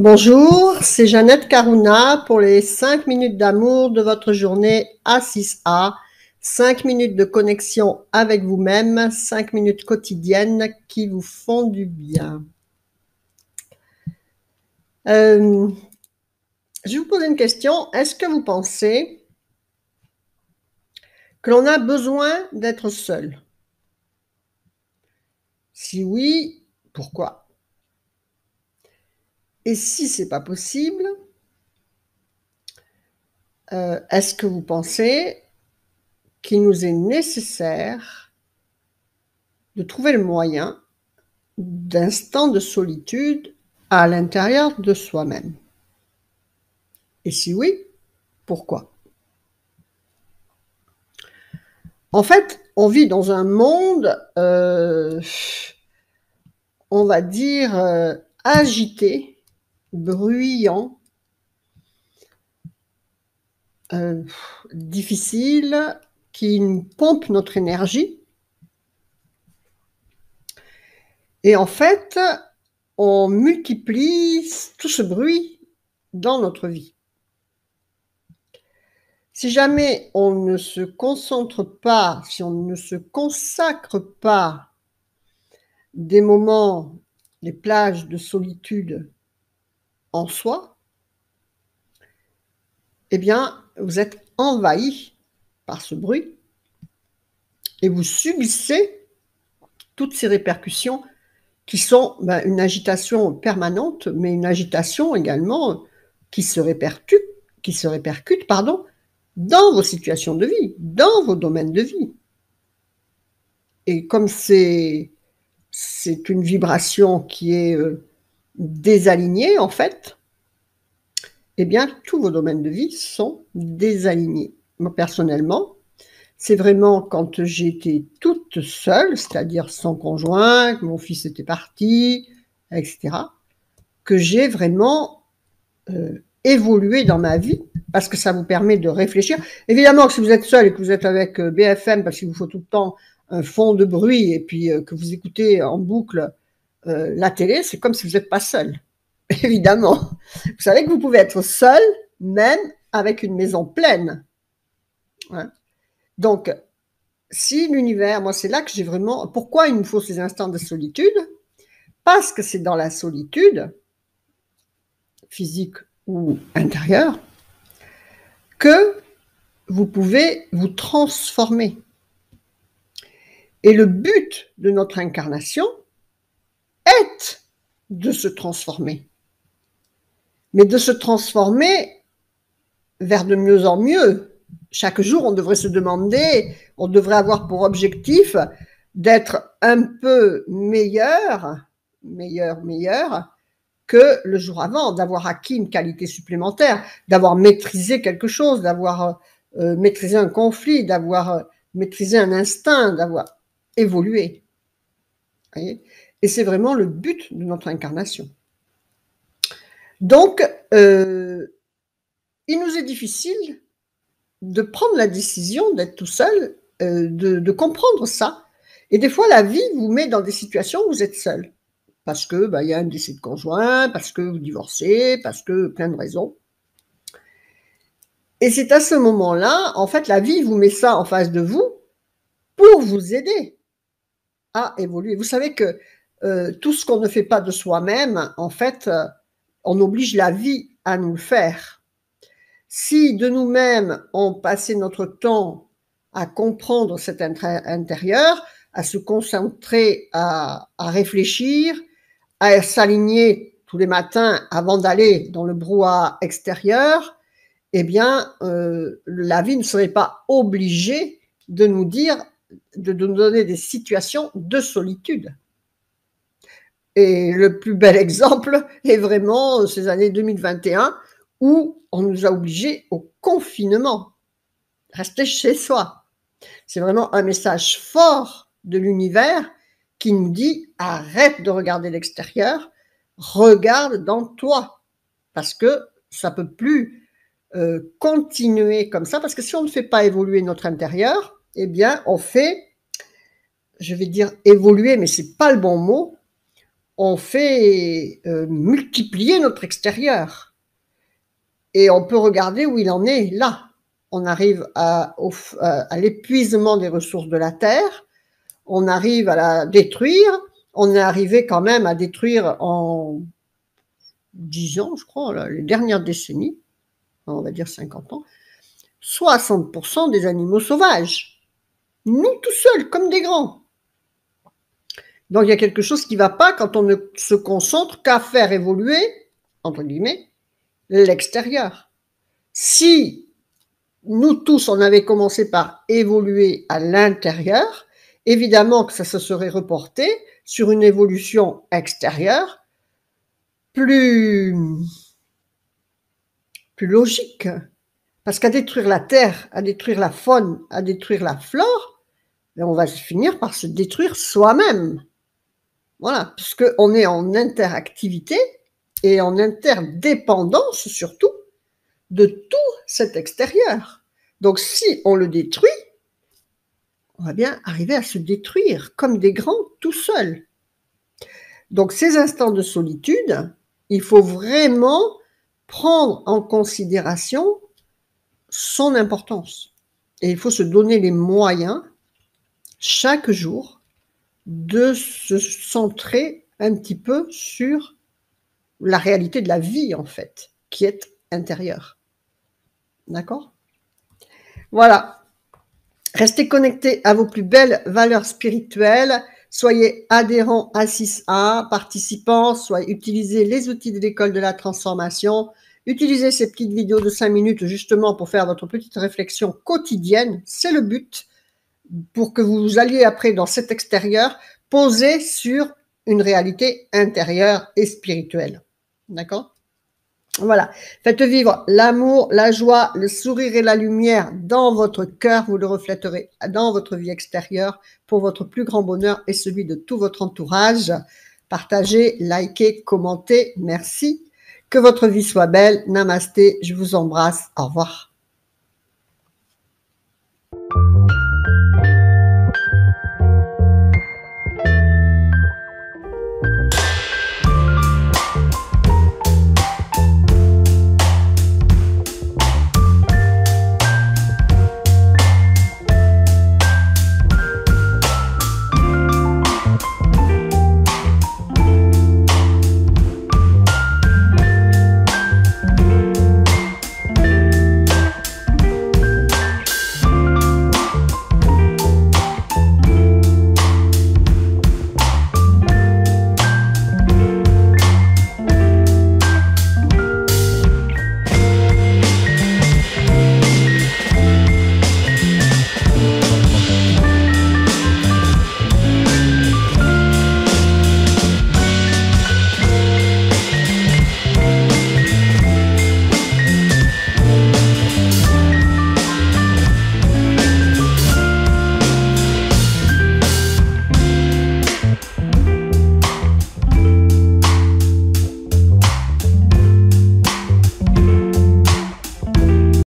Bonjour, c'est Jeannette Karuna pour les 5 minutes d'amour de votre journée A6A. 5 minutes de connexion avec vous-même, 5 minutes quotidiennes qui vous font du bien. Je vais vous poser une question. Est-ce que vous pensez que l'on a besoin d'être seul? Si oui, pourquoi? Et si ce n'est pas possible, est-ce que vous pensez qu'il nous est nécessaire de trouver le moyen d'instants de solitude à l'intérieur de soi-même? Et si oui, pourquoi? En fait, on vit dans un monde, on va dire, agité, bruyant, difficile, qui pompe notre énergie. Et en fait, on multiplie tout ce bruit dans notre vie. Si jamais on ne se concentre pas, si on ne se consacre pas des moments, des plages de solitude en soi, eh bien, vous êtes envahi par ce bruit et vous subissez toutes ces répercussions qui sont une agitation permanente, mais une agitation également qui se répercute, dans vos situations de vie, dans vos domaines de vie. Et comme c'est une vibration qui est désalignée, en fait, eh bien, tous vos domaines de vie sont désalignés. Moi, personnellement, c'est vraiment quand j'étais toute seule, c'est-à-dire sans conjoint, que mon fils était parti, etc., que j'ai vraiment évolué dans ma vie, parce que ça vous permet de réfléchir. Évidemment que si vous êtes seul et que vous êtes avec BFM, parce qu'il vous faut tout le temps un fond de bruit, et puis que vous écoutez en boucle la télé, c'est comme si vous n'êtes pas seul. Évidemment. Vous savez que vous pouvez être seul, même avec une maison pleine. Ouais. Donc, si l'univers, moi c'est là que j'ai vraiment... Pourquoi il nous faut ces instants de solitude? Parce que c'est dans la solitude, physique ou intérieure, que vous pouvez vous transformer. Et le but de notre incarnation est de se transformer. Mais de se transformer vers de mieux en mieux. Chaque jour, on devrait se demander, on devrait avoir pour objectif d'être un peu meilleur que le jour avant, d'avoir acquis une qualité supplémentaire, d'avoir maîtrisé quelque chose, d'avoir maîtrisé un conflit, d'avoir maîtrisé un instinct, d'avoir évolué. Voyez ? Et c'est vraiment le but de notre incarnation. Donc, il nous est difficile de prendre la décision d'être tout seul, de comprendre ça. Et des fois, la vie vous met dans des situations où vous êtes seul. Parce que y a un décès de conjoint, parce que vous divorcez, parce que plein de raisons. Et c'est à ce moment-là, en fait, la vie vous met ça en face de vous pour vous aider à évoluer. Vous savez que tout ce qu'on ne fait pas de soi-même, en fait, on oblige la vie à nous le faire. Si de nous-mêmes, on passait notre temps à comprendre cet intérieur, à se concentrer, à réfléchir, à s'aligner tous les matins avant d'aller dans le brouhaha extérieur, eh bien, la vie ne serait pas obligée de nous dire, de nous donner des situations de solitude. Et le plus bel exemple est vraiment ces années 2021 où on nous a obligés au confinement. Rester chez soi. C'est vraiment un message fort de l'univers qui nous dit « Arrête de regarder l'extérieur, regarde dans toi. » Parce que ça ne peut plus continuer comme ça. Parce que si on ne fait pas évoluer notre intérieur, eh bien, on fait, je vais dire évoluer, mais ce n'est pas le bon mot, on fait multiplier notre extérieur. Et on peut regarder où il en est là. On arrive à l'épuisement des ressources de la Terre, on arrive à la détruire, on est arrivé quand même à détruire en 10 ans, je crois, là, les dernières décennies, on va dire 50 ans, 60% des animaux sauvages. Nous tout seuls, comme des grands. Donc il y a quelque chose qui ne va pas quand on ne se concentre qu'à faire évoluer, entre guillemets, l'extérieur. Si nous tous, on avait commencé par évoluer à l'intérieur, évidemment que ça se serait reporté sur une évolution extérieure plus logique. Parce qu'à détruire la terre, à détruire la faune, à détruire la flore, on va finir par se détruire soi-même. Voilà, puisqu'on est en interactivité et en interdépendance surtout de tout cet extérieur. Donc si on le détruit, on va bien arriver à se détruire comme des grands tout seuls. Donc ces instants de solitude, il faut vraiment prendre en considération son importance. Et il faut se donner les moyens, chaque jour, de se centrer un petit peu sur la réalité de la vie, en fait, qui est intérieure. D'accord ? Voilà. Restez connectés à vos plus belles valeurs spirituelles. Soyez adhérents à 6A, participants, soit utilisez les outils de l'école de la transformation. Utilisez ces petites vidéos de 5 minutes justement pour faire votre petite réflexion quotidienne. C'est le but pour que vous alliez après dans cet extérieur poser sur une réalité intérieure et spirituelle. D'accord ? Voilà. Faites vivre l'amour, la joie, le sourire et la lumière dans votre cœur. Vous le reflèterez dans votre vie extérieure pour votre plus grand bonheur et celui de tout votre entourage. Partagez, likez, commentez. Merci. Que votre vie soit belle. Namasté. Je vous embrasse. Au revoir.